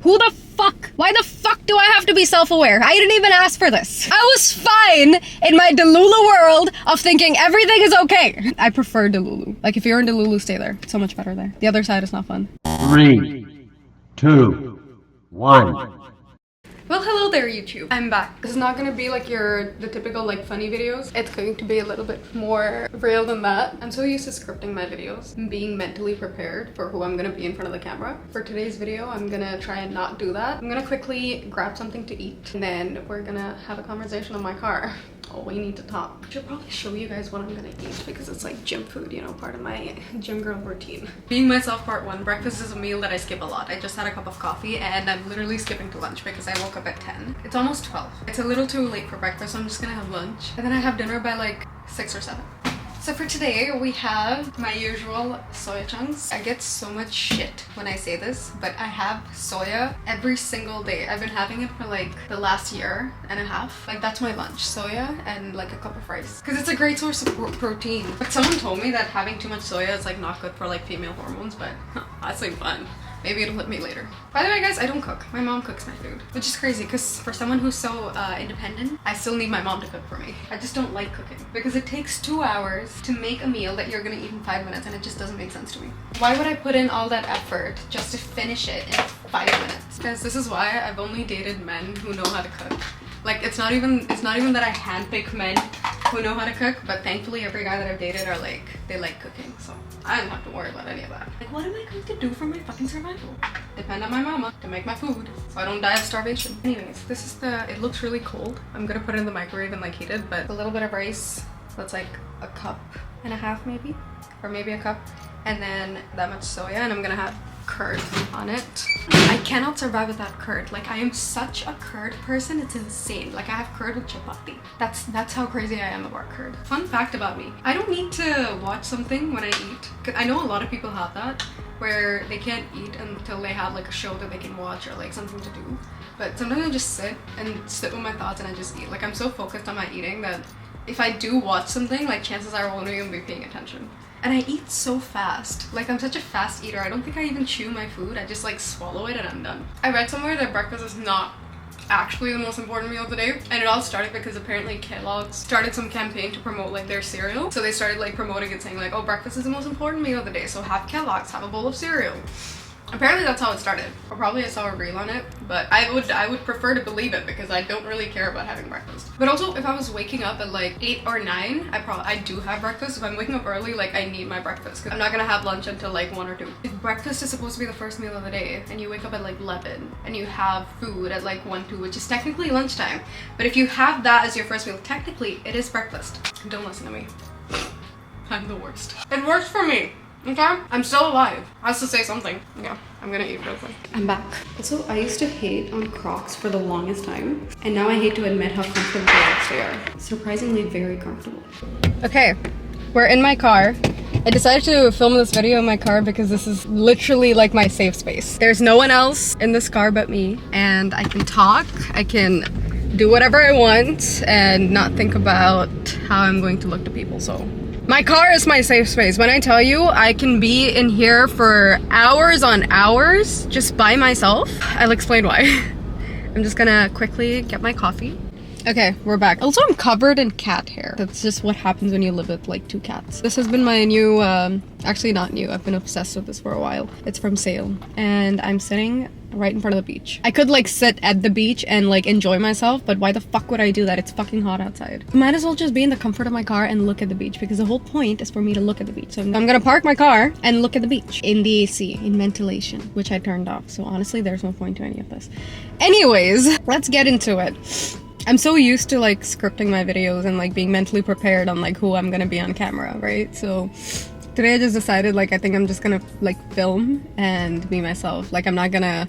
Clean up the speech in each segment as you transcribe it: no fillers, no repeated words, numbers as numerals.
Who the fuck? Why the fuck do I have to be self-aware? I didn't even ask for this. I was fine in my Delulu world of thinking everything is okay. I prefer Delulu. Like, if you're in Delulu, stay there. It's so much better there. The other side is not fun. 3, 2, 1. Well, hello there, YouTube. I'm back. This is not gonna be like the typical like funny videos. It's going to be a little bit more real than that. I'm so used to scripting my videos and being mentally prepared for who I'm gonna be in front of the camera. For today's video, I'm gonna try and not do that. I'm gonna quickly grab something to eat and then we're gonna have a conversation in my car. Oh, we need to talk. I should probably show you guys what I'm gonna eat because it's like gym food, you know, part of my gym girl routine. Being myself part 1, breakfast is a meal that I skip a lot. I just had a cup of coffee and I'm literally skipping to lunch because I woke up at 10. It's almost 12. It's a little too late for breakfast, so I'm just gonna have lunch. And then I have dinner by like 6 or 7. So for today, we have my usual soya chunks. I get so much shit when I say this, but I have soya every single day. I've been having it for like the last year and a half. Like, that's my lunch, soya and like a cup of rice. Because it's a great source of protein. But someone told me that having too much soya is like not good for like female hormones, but that's like fun. Maybe it'll hit me later. By the way, guys, I don't cook. My mom cooks my food, which is crazy because for someone who's so independent, I still need my mom to cook for me. I just don't like cooking because it takes 2 hours to make a meal that you're gonna eat in 5 minutes and it just doesn't make sense to me. Why would I put in all that effort just to finish it in 5 minutes? Guys, this is why I've only dated men who know how to cook. Like, it's not even that I handpick men who know how to cook, but thankfully every guy that I've dated are like, they like cooking, so I don't have to worry about any of that. Like, what am I going to do for my fucking survival? Depend on my mama to make my food so I don't die of starvation. Anyways, this is it looks really cold. I'm gonna put it in the microwave and like heat it, but a little bit of rice, that's like a cup and a half maybe, or maybe a cup, and then that much soya, and I'm gonna have curd on it. I cannot survive without curd. Like, I am such a curd person, it's insane. Like, I have curd with chapati. That's how crazy I am about curd. Fun fact about me, I don't need to watch something when I eat. Cause I know a lot of people have that, where they can't eat until they have like a show that they can watch or like something to do. But sometimes I just sit with my thoughts and I just eat. Like, I'm so focused on my eating that if I do watch something, like, chances are I won't even be paying attention. And I eat so fast. Like, I'm such a fast eater. I don't think I even chew my food. I just like swallow it and I'm done. I read somewhere that breakfast is not actually the most important meal of the day, and it all started because apparently Kellogg's started some campaign to promote like their cereal. So they started like promoting it, saying like, oh, breakfast is the most important meal of the day, so have Kellogg's, have a bowl of cereal. Apparently that's how it started, or probably I saw a reel on it, but I would prefer to believe it because I don't really care about having breakfast. But also, if I was waking up at like 8 or 9, I do have breakfast. If I'm waking up early, like, I need my breakfast because I'm not gonna have lunch until like 1 or 2. If breakfast is supposed to be the first meal of the day and you wake up at like 11 and you have food at like 1, 2, which is technically lunchtime, but if you have that as your first meal, technically it is breakfast. Don't listen to me. I'm the worst. It works for me. Okay? I'm still alive. I have to say something. Yeah, I'm gonna eat real quick. I'm back. Also, I used to hate on Crocs for the longest time, and now I hate to admit how comfortable they actually are. Surprisingly very comfortable. Okay, we're in my car. I decided to film this video in my car because this is literally like my safe space. There's no one else in this car but me, and I can talk, I can do whatever I want, and not think about how I'm going to look to people, so. My car is my safe space. When I tell you I can be in here for hours on hours just by myself, I'll explain why. I'm just gonna quickly get my coffee. Okay, we're back. Also, I'm covered in cat hair. That's just what happens when you live with like 2 cats. This has been my new, actually not new, I've been obsessed with this for a while. It's from Sale, and I'm sitting right in front of the beach. I could like sit at the beach and like enjoy myself, but why the fuck would I do that? It's fucking hot outside. Might as well just be in the comfort of my car and look at the beach, because the whole point is for me to look at the beach. So I'm gonna park my car and look at the beach in the AC, in ventilation, which I turned off. So honestly, there's no point to any of this. Anyways, let's get into it. I'm so used to like scripting my videos and like being mentally prepared on like who I'm gonna be on camera, right? So today I just decided like I think I'm just gonna like film and be myself. Like, I'm not gonna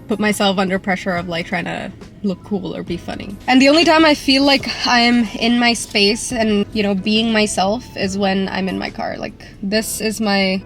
put myself under pressure of like trying to look cool or be funny. And the only time I feel like I'm in my space and, you know, being myself is when I'm in my car. Like, this is my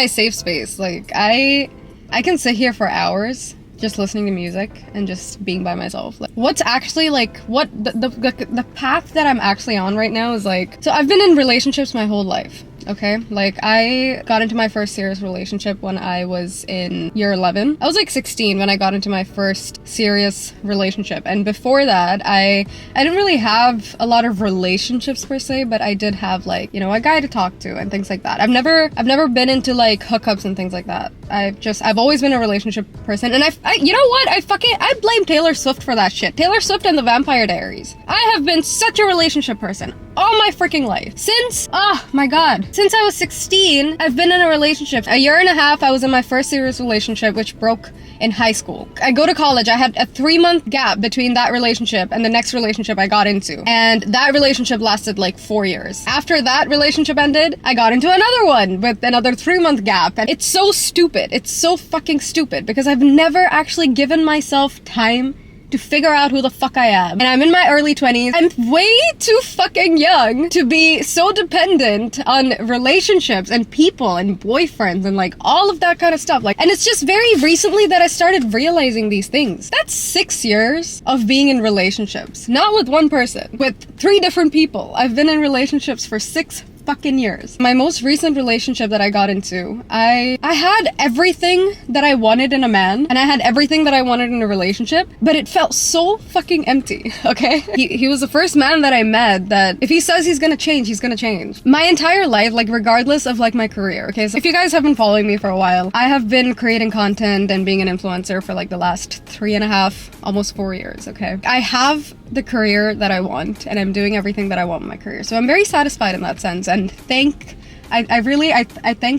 safe space. Like, I can sit here for hours just listening to music and just being by myself. Like, what's actually like, the path that I'm actually on right now is like, so I've been in relationships my whole life. okay? Like, I got into my first serious relationship when I was in year 11. I was like 16 when I got into my first serious relationship, and before that, I didn't really have a lot of relationships per se, but I did have, like, you know, a guy to talk to and things like that. I've never been into like hookups and things like that. I've always been a relationship person, and I you know what? I blame Taylor Swift for that shit. Taylor Swift and the Vampire Diaries. I have been such a relationship person all my freaking life. Since, oh my god, since I was 16, I've been in a relationship. A year and a half, I was in my first serious relationship, which broke in high school. I go to college, I had a 3-month gap between that relationship and the next relationship I got into. And that relationship lasted like 4 years. After that relationship ended, I got into another one with another 3-month gap. And it's so stupid. It's so fucking stupid because I've never actually given myself time to figure out who the fuck I am. And I'm in my early 20s. I'm way too fucking young to be so dependent on relationships and people and boyfriends and like all of that kind of stuff. Like, and it's just very recently that I started realizing these things. That's 6 years of being in relationships. Not with one person, with 3 different people. I've been in relationships for 6 fucking years. My most recent relationship that I got into, I had everything that I wanted in a man, and I had everything that I wanted in a relationship, but it felt so fucking empty, okay? He was the first man that I met that if he says he's gonna change, he's gonna change. My entire life, like regardless of like my career, okay? So if you guys have been following me for a while, I have been creating content and being an influencer for like the last 3.5, almost 4 years, okay? I have the career that I want, and I'm doing everything that I want in my career. So I'm very satisfied in that sense, and I thank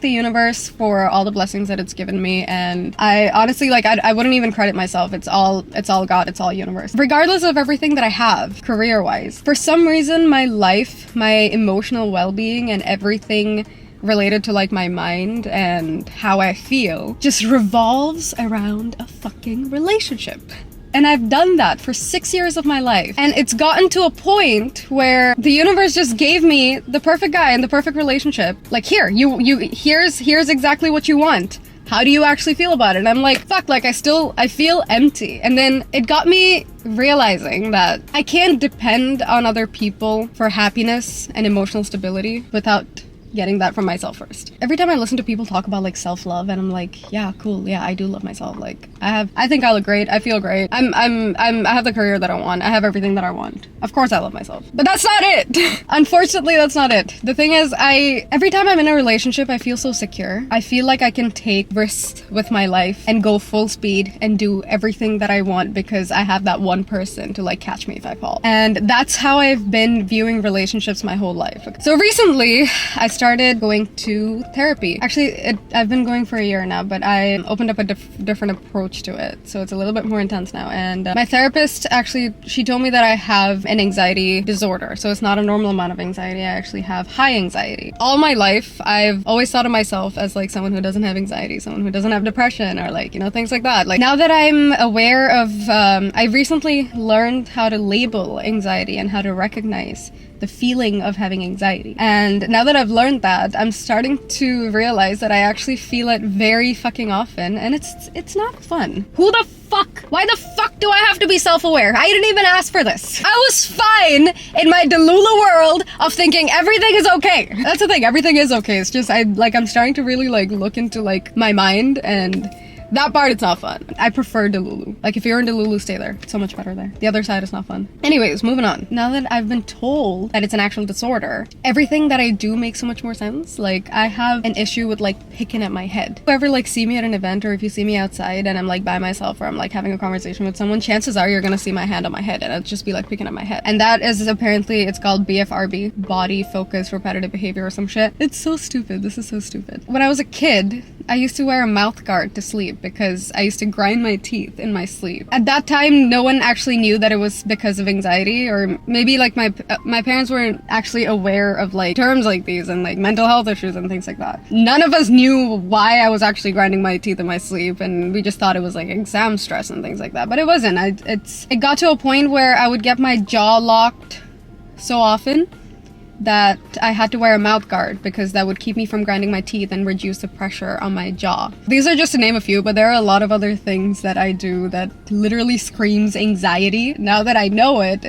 the universe for all the blessings that it's given me, and I honestly, like, I wouldn't even credit myself. It's all God, it's all universe. Regardless of everything that I have, career-wise, for some reason, my life, my emotional well-being, and everything related to like my mind and how I feel just revolves around a fucking relationship. And I've done that for 6 years of my life. And it's gotten to a point where the universe just gave me the perfect guy and the perfect relationship. Like, here's exactly what you want. How do you actually feel about it? And I'm like, fuck, like I feel empty. And then it got me realizing that I can't depend on other people for happiness and emotional stability without getting that from myself first. Every time I listen to people talk about like self-love, and I'm like, yeah, cool, yeah, I do love myself. Like, I think I look great, I feel great, I have the career that I want, I have everything that I want. Of course I love myself. But that's not it! Unfortunately, that's not it. The thing is, every time I'm in a relationship, I feel so secure. I feel like I can take risks with my life and go full speed and do everything that I want because I have that one person to like catch me if I fall. And that's how I've been viewing relationships my whole life. So recently, I started going to therapy. Actually, I've been going for a year now, but I opened up a different approach to it. So it's a little bit more intense now. And my therapist, actually, she told me that I have an anxiety disorder. So it's not a normal amount of anxiety. I actually have high anxiety. All my life, I've always thought of myself as like someone who doesn't have anxiety, someone who doesn't have depression, or like, you know, things like that. Like, now that I'm aware of, I recently learned how to label anxiety and how to recognize the feeling of having anxiety. And now that I've learned that, I'm starting to realize that I actually feel it very fucking often, and it's not fun. Who the fuck? Why the fuck do I have to be self-aware? I didn't even ask for this. I was fine in my Delulu world of thinking everything is okay. That's the thing, everything is okay. It's just, I'm starting to really like look into like my mind, and that part, it's not fun. I prefer Delulu. Like, if you're in Delulu, stay there. It's so much better there. The other side is not fun. Anyways, moving on. Now that I've been told that it's an actual disorder, everything that I do makes so much more sense. Like, I have an issue with like picking at my head. If you ever like see me at an event, or if you see me outside and I'm like by myself, or I'm like having a conversation with someone, chances are you're gonna see my hand on my head, and I'll just be like picking at my head. And that is apparently, it's called BFRB, body focused repetitive behavior or some shit. It's so stupid. This is so stupid. When I was a kid, I used to wear a mouth guard to sleep because I used to grind my teeth in my sleep. At that time, no one actually knew that it was because of anxiety, or maybe like my parents weren't actually aware of like terms like these and like mental health issues and things like that. None of us knew why I was actually grinding my teeth in my sleep, and we just thought it was like exam stress and things like that. But it wasn't. It got to a point where I would get my jaw locked so often that I had to wear a mouth guard because that would keep me from grinding my teeth and reduce the pressure on my jaw. These are just to name a few, but there are a lot of other things that I do that literally screams anxiety. Now that I know it,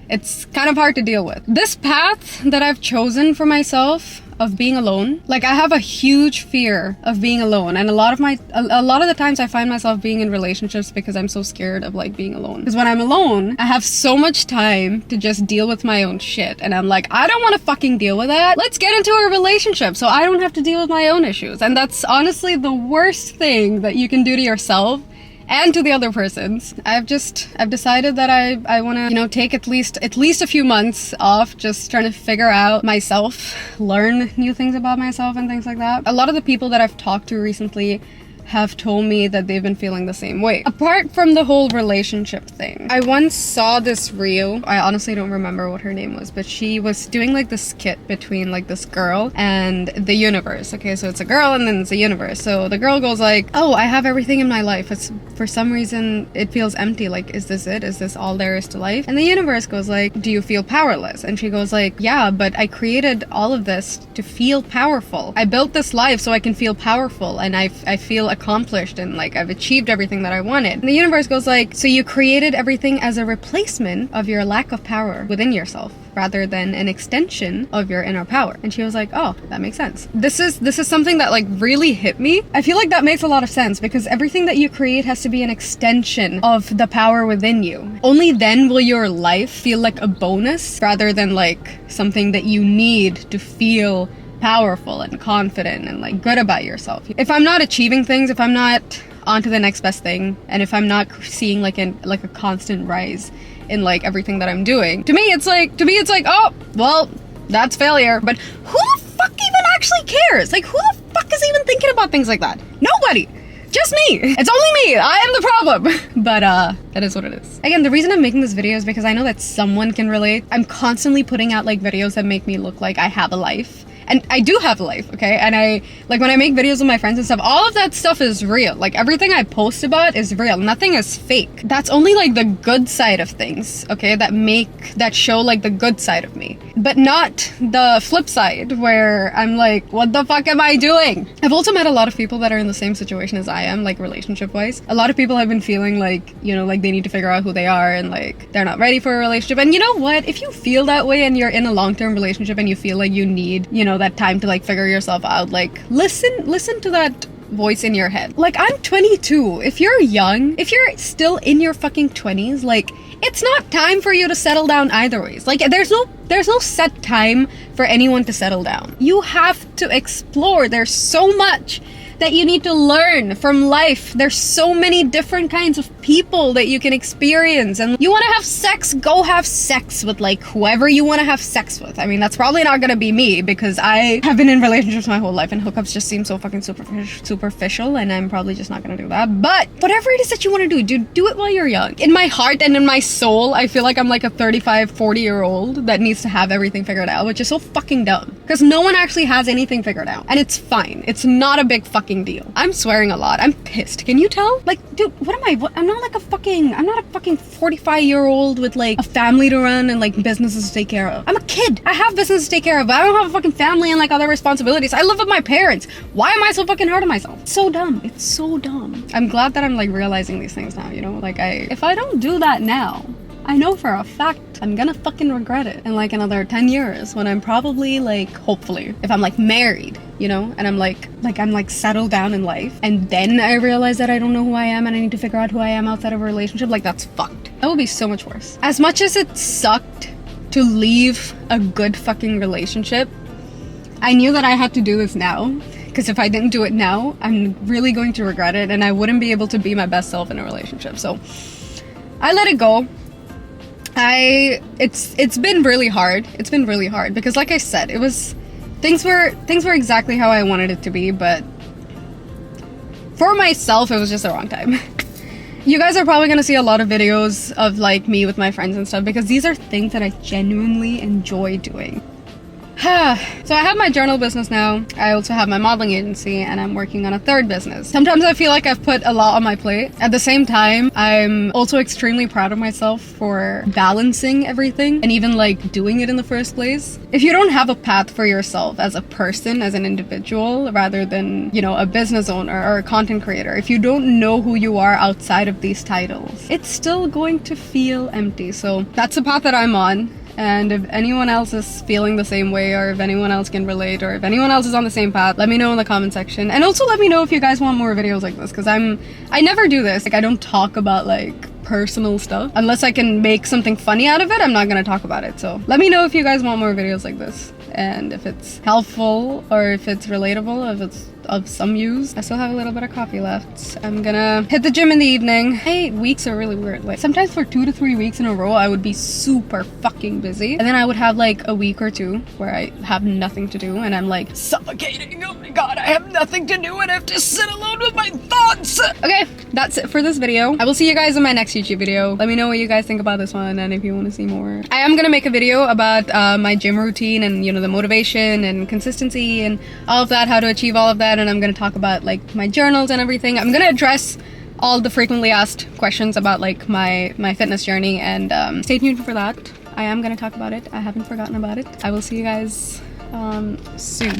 It's kind of hard to deal with. This path that I've chosen for myself of being alone, like I have a huge fear of being alone, and a lot of the times I find myself being in relationships because I'm so scared of like being alone. Because when I'm alone, I have so much time to just deal with my own shit, and I'm like, I don't want to fucking deal with that. Let's get into a relationship so I don't have to deal with my own issues. And that's honestly the worst thing that you can do to yourself and to the other persons. I've decided that I want to, you know, take at least a few months off, just trying to figure out myself, learn new things about myself and things like that. A lot of the people that I've talked to recently have told me that they've been feeling the same way. Apart from the whole relationship thing, I once saw this reel. I honestly don't remember what her name was, but she was doing like this skit between like this girl and the universe. Okay, so it's a girl and then it's a universe. So the girl goes like, oh, I have everything in my life. It's for some reason it feels empty. Like, is this it? Is this all there is to life? And the universe goes like, do you feel powerless? And she goes like, yeah, but I created all of this to feel powerful. I built this life so I can feel powerful, and I feel accomplished, and like I've achieved everything that I wanted. And the universe goes like, so you created everything as a replacement of your lack of power within yourself rather than an extension of your inner power. And she was like, oh, that makes sense. This is something that like really hit me. I feel like that makes a lot of sense, because everything that you create has to be an extension of the power within you. Only then will your life feel like a bonus rather than like something that you need to feel powerful and confident and like good about yourself. If I'm not achieving things, if I'm not on to the next best thing, and if I'm not seeing like a constant rise in like everything that I'm doing, to me it's like, oh, well, that's failure. But who the fuck even actually cares? Like, who the fuck is even thinking about things like that? Nobody. Just me. It's only me. I am the problem. But that is what it is. Again, the reason I'm making this video is because I know that someone can relate. I'm constantly putting out like videos that make me look like I have a life. And I do have a life, okay? And I, like when I make videos with my friends and stuff, all of that stuff is real. Like everything I post about is real. Nothing is fake. That's only like the good side of things, okay? That show like the good side of me. But not the flip side where I'm like, what the fuck am I doing? I've also met a lot of people that are in the same situation as I am, like relationship wise. A lot of people have been feeling like, you know, like they need to figure out who they are and like they're not ready for a relationship. And you know what? If you feel that way and you're in a long-term relationship and you feel like you need, you know, that time to like figure yourself out, like listen to that voice in your head. Like, I'm 22. If you're young, if you're still in your fucking 20s, like it's not time for you to settle down either ways. Like there's no set time for anyone to settle down. You have to explore. There's so much that you need to learn from life. There's so many different kinds of people that you can experience. And you want to have sex, go have sex with like whoever you want to have sex with. I mean, that's probably not gonna be me because I have been in relationships my whole life and hookups just seem so fucking superficial, and I'm probably just not gonna do that. But whatever it is that you want to do, dude, do it while you're young. In my heart and in my soul, I feel like I'm like a 35, 40-year-old that needs to have everything figured out, which is so fucking dumb. Because no one actually has anything figured out. And it's fine. It's not a big fucking deal. I'm swearing a lot. I'm pissed. Can you tell? Like, dude, I'm not a fucking 45-year-old with like a family to run and like businesses to take care of. I'm a kid. I have business to take care of, but I don't have a fucking family and like other responsibilities. I live with my parents. Why am I so fucking hard on myself? It's so dumb. It's so dumb. I'm glad that I'm like realizing these things now, you know? Like if I don't do that now, I know for a fact I'm gonna fucking regret it in like another 10 years when I'm probably like, hopefully, if I'm like married, you know, and I'm like settled down in life, and then I realize that I don't know who I am and I need to figure out who I am outside of a relationship, like that's fucked. That would be so much worse. As much as it sucked to leave a good fucking relationship, I knew that I had to do this now, because if I didn't do it now, I'm really going to regret it and I wouldn't be able to be my best self in a relationship. So I let it go. It's been really hard. It's been really hard because, like I said, things were exactly how I wanted it to be, but for myself, it was just the wrong time. You guys are probably gonna see a lot of videos of like me with my friends and stuff because these are things that I genuinely enjoy doing. So I have my journal business now. I also have my modeling agency, and I'm working on a third business. Sometimes I feel like I've put a lot on my plate. At the same time, I'm also extremely proud of myself for balancing everything and even like doing it in the first place. If you don't have a path for yourself as a person, as an individual, rather than, you know, a business owner or a content creator, if you don't know who you are outside of these titles, it's still going to feel empty. So that's the path that I'm on. And if anyone else is feeling the same way, or if anyone else can relate, or if anyone else is on the same path, let me know in the comment section. And also let me know if you guys want more videos like this, because I never do this. Like, I don't talk about like personal stuff. Unless I can make something funny out of it, I'm not gonna talk about it. So let me know if you guys want more videos like this, and if it's helpful, or if it's relatable, if it's of some use. I still have a little bit of coffee left. I'm gonna hit the gym in the evening. 8 weeks are really weird. Like, sometimes for 2 to 3 weeks in a row, I would be super fucking busy. And then I would have like a week or two where I have nothing to do, and I'm like suffocating. Oh my god, I have nothing to do and I have to sit alone with my thoughts. Okay, that's it for this video. I will see you guys in my next YouTube video. Let me know what you guys think about this one, and if you want to see more. I am gonna make a video about my gym routine, and you know, the motivation and consistency and all of that, how to achieve all of that. And I'm gonna talk about like my journals and everything. I'm gonna address all the frequently asked questions about like my fitness journey, and stay tuned for that. I am gonna talk about it. I haven't forgotten about it. I will see you guys soon.